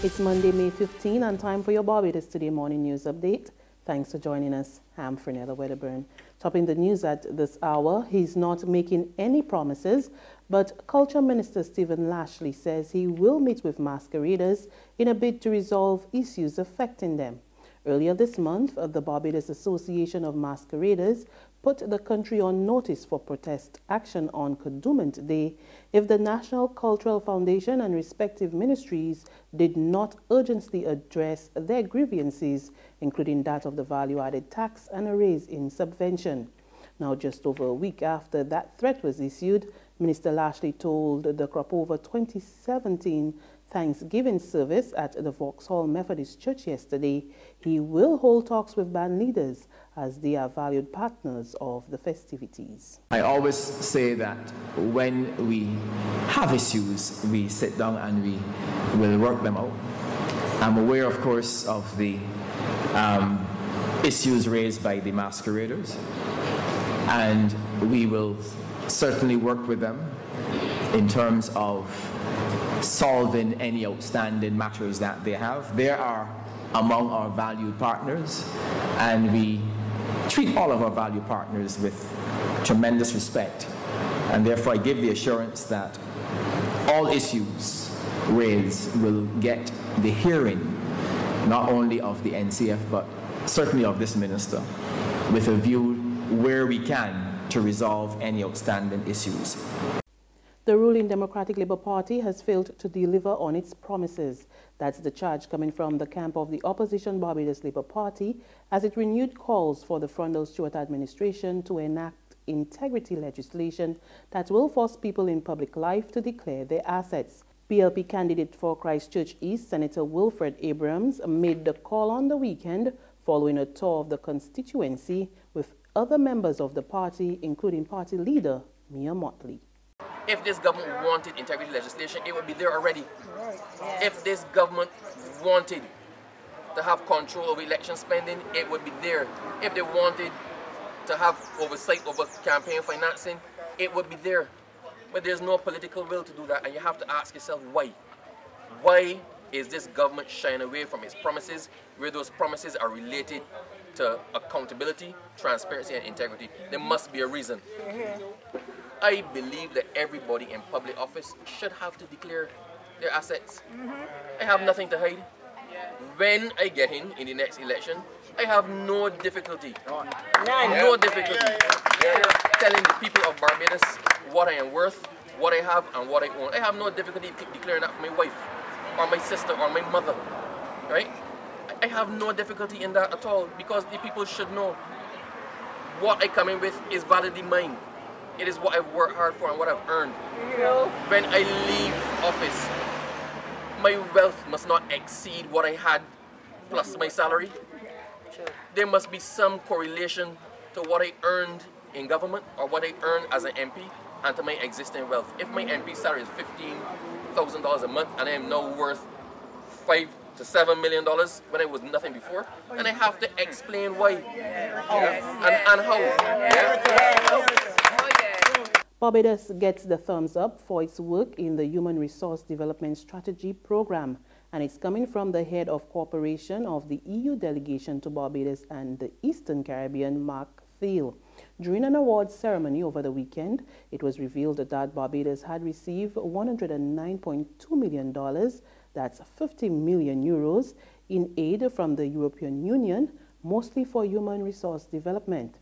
It's Monday, May 15, and time for your Barbados Today morning news update. Thanks for joining us. I'm Frenella Wedderburn. Topping the news at this hour, he's not making any promises, but Culture Minister Stephen Lashley says he will meet with masqueraders in a bid to resolve issues affecting them. Earlier this month, the Barbados Association of Masqueraders put the country on notice for protest action on Kadooment Day if the National Cultural Foundation and respective ministries did not urgently address their grievances, including that of the value-added tax and a raise in subvention. Now, just over a week after that threat was issued, Minister Lashley told the Cropover 2017 Thanksgiving service at the Vauxhall Methodist Church yesterday he will hold talks with band leaders as they are valued partners of the festivities. I always say that when we have issues, we sit down and we will work them out. I'm aware, of course, of the issues raised by the masqueraders, and we will certainly work with them in terms of solving any outstanding matters that they have. They are among our valued partners, and we treat all of our valued partners with tremendous respect. And therefore, I give the assurance that all issues raised will get the hearing, not only of the NCF, but certainly of this minister, with a view where we can to resolve any outstanding issues. The ruling Democratic Labour Party has failed to deliver on its promises. That's the charge coming from the camp of the opposition Barbados Labour Party as it renewed calls for the Frundle-Stewart administration to enact integrity legislation that will force people in public life to declare their assets. DLP candidate for Christchurch East, Senator Wilfred Abrams, made the call on the weekend following a tour of the constituency with other members of the party, including party leader Mia Motley. If this government wanted integrity legislation, it would be there already. If this government wanted to have control over election spending, it would be there. If they wanted to have oversight over campaign financing, it would be there. But there's no political will to do that, and you have to ask yourself why. Why is this government shying away from its promises, where those promises are related to accountability, transparency, and integrity? There must be a reason. I believe that everybody in public office should have to declare their assets. I have nothing to hide. When I get in the next election, I have no difficulty. No difficulty telling the people of Barbados what I am worth, what I have, and what I own. I have no difficulty declaring that for my wife, or my sister, or my mother. Right? I have no difficulty in that at all, because the people should know what I come in with is validly mine. It is what I've worked hard for and what I've earned. When I leave office, my wealth must not exceed what I had plus my salary. There must be some correlation to what I earned in government or what I earned as an MP and to my existing wealth. If my MP salary is $15,000 a month and I am now worth $5 to $7 million when I was nothing before, and I have to explain why and how. Barbados gets the thumbs up for its work in the Human Resource Development Strategy Program, and it's coming from the head of cooperation of the EU delegation to Barbados and the Eastern Caribbean, Mark Thiel. During an awards ceremony over the weekend, it was revealed that Barbados had received $109.2 million, that's 50 million euros, in aid from the European Union, mostly for human resource development.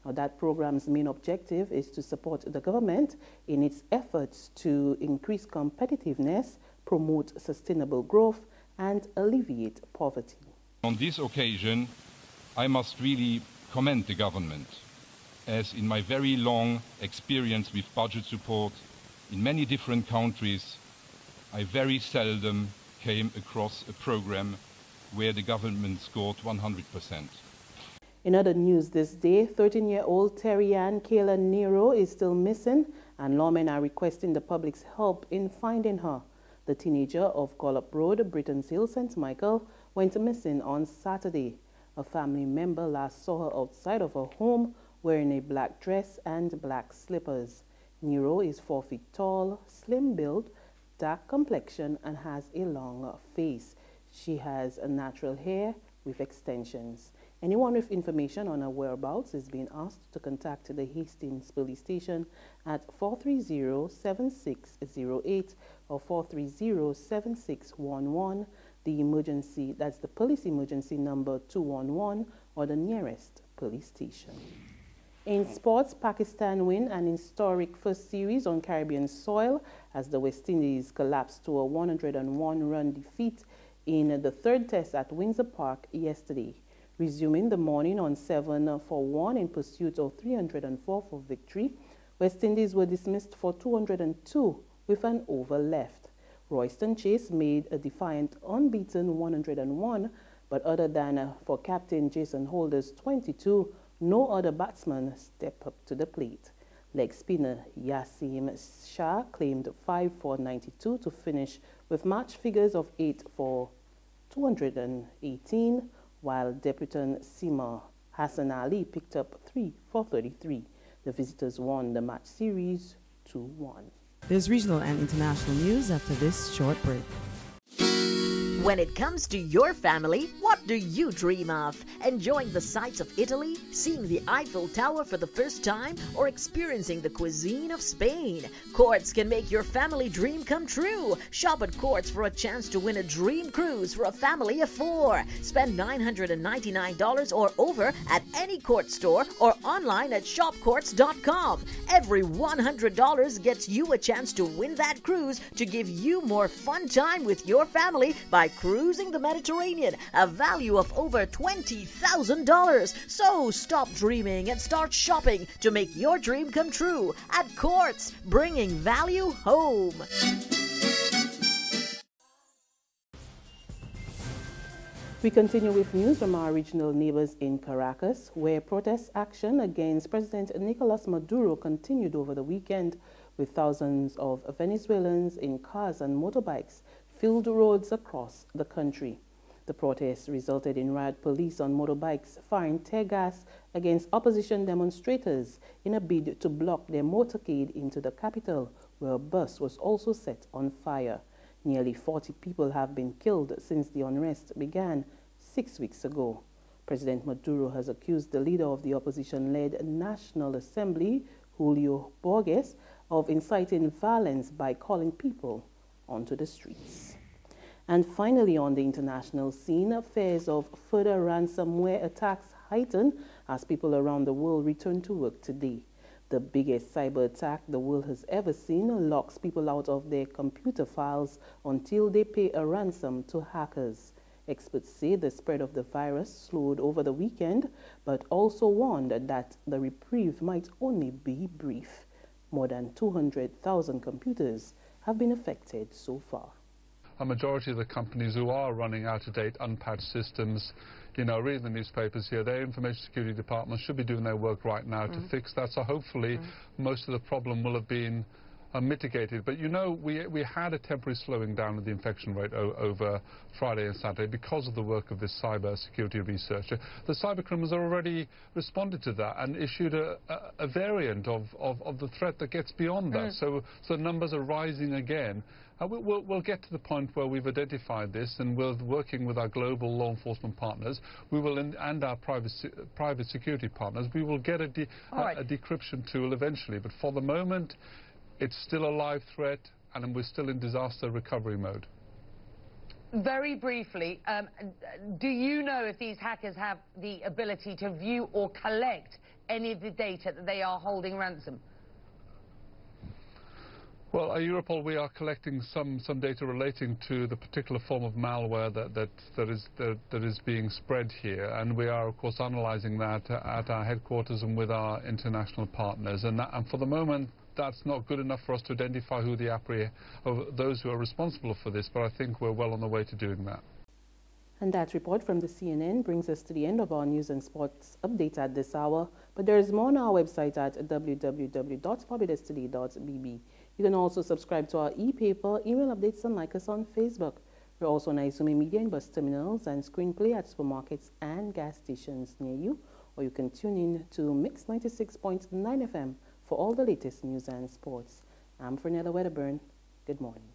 Now, that program's main objective is to support the government in its efforts to increase competitiveness, promote sustainable growth, and alleviate poverty. On this occasion, I must really commend the government, as in my very long experience with budget support in many different countries, I very seldom came across a program where the government scored 100%. In other news this day, 13-year-old Terry-Ann Kayla Nero is still missing, and lawmen are requesting the public's help in finding her. The teenager of Gollop Road, Britton's Hill, St. Michael, went missing on Saturday. A family member last saw her outside of her home wearing a black dress and black slippers. Nero is 4 feet tall, slim build, dark complexion, and has a long face. She has a natural hair with extensions. Anyone with information on her whereabouts is being asked to contact the Hastings Police Station at 430-7608 or 430-7611, the emergency, that's the police emergency number 211, or the nearest police station. In sports, Pakistan win an historic first series on Caribbean soil as the West Indies collapsed to a 101-run defeat in the third test at Windsor Park yesterday, resuming the morning on 7-for-1 in pursuit of 304 for victory. West Indies were dismissed for 202 with an over left. Royston Chase made a defiant unbeaten 101, but other than for captain Jason Holder's 22, no other batsman stepped up to the plate. Leg spinner Yasim Shah claimed 5 for 92 to finish with match figures of 8 for 218, while debutant Seema Hassan Ali picked up 3 for 33. The visitors won the match series 2-1. There's regional and international news after this short break. When it comes to your family, what do you dream of? Enjoying the sights of Italy, seeing the Eiffel Tower for the first time, or experiencing the cuisine of Spain? Courts can make your family dream come true. Shop at Courts for a chance to win a dream cruise for a family of 4. Spend $999 or over at any Courts store or online at shopcourts.com. Every $100 gets you a chance to win that cruise to give you more fun time with your family by cruising the Mediterranean, a value of over $20,000. So stop dreaming and start shopping to make your dream come true at Courts, bringing value home. We continue with news from our regional neighbors in Caracas, where protest action against President Nicolas Maduro continued over the weekend, with thousands of Venezuelans in cars and motorbikes filled roads across the country. The protests resulted in riot police on motorbikes firing tear gas against opposition demonstrators in a bid to block their motorcade into the capital, where a bus was also set on fire. Nearly 40 people have been killed since the unrest began 6 weeks ago. President Maduro has accused the leader of the opposition-led National Assembly, Julio Borges, of inciting violence by calling people onto the streets. And finally, on the international scene, fears of further ransomware attacks heighten as people around the world return to work today. The biggest cyber attack the world has ever seen locks people out of their computer files until they pay a ransom to hackers. Experts say the spread of the virus slowed over the weekend, but also warned that the reprieve might only be brief. More than 200,000 computers have been affected so far. A majority of the companies who are running out-of-date, unpatched systems, you know, reading the newspapers here, their information security departments should be doing their work right now to fix that. So hopefully most of the problem will have been mitigated. But you know, we had a temporary slowing down of the infection rate over Friday and Saturday because of the work of this cyber security researcher. The cyber criminals have already responded to that and issued a variant of the threat that gets beyond that. So numbers are rising again. We'll get to the point where we've identified this, and we're working with our global law enforcement partners. We will, and our private security partners, we will get a decryption tool eventually. But for the moment, it's still a live threat, and we're still in disaster recovery mode. Very briefly, do you know if these hackers have the ability to view or collect any of the data that they are holding ransom? Well, at Europol, we are collecting some data relating to the particular form of malware that is being spread here, and we are, of course, analysing that at our headquarters and with our international partners. And for the moment, that's not good enough for us to identify who those who are responsible for this, but I think we're well on the way to doing that. And that report from the CNN brings us to the end of our news and sports update at this hour. But there is more on our website at www.barbadostoday.bb. You can also subscribe to our e-paper, email updates, and like us on Facebook. We're also on Izumi Media in bus terminals and screenplay at supermarkets and gas stations near you. Or you can tune in to Mix 96.9 FM for all the latest news and sports. I'm Fernella Wedderburn. Good morning.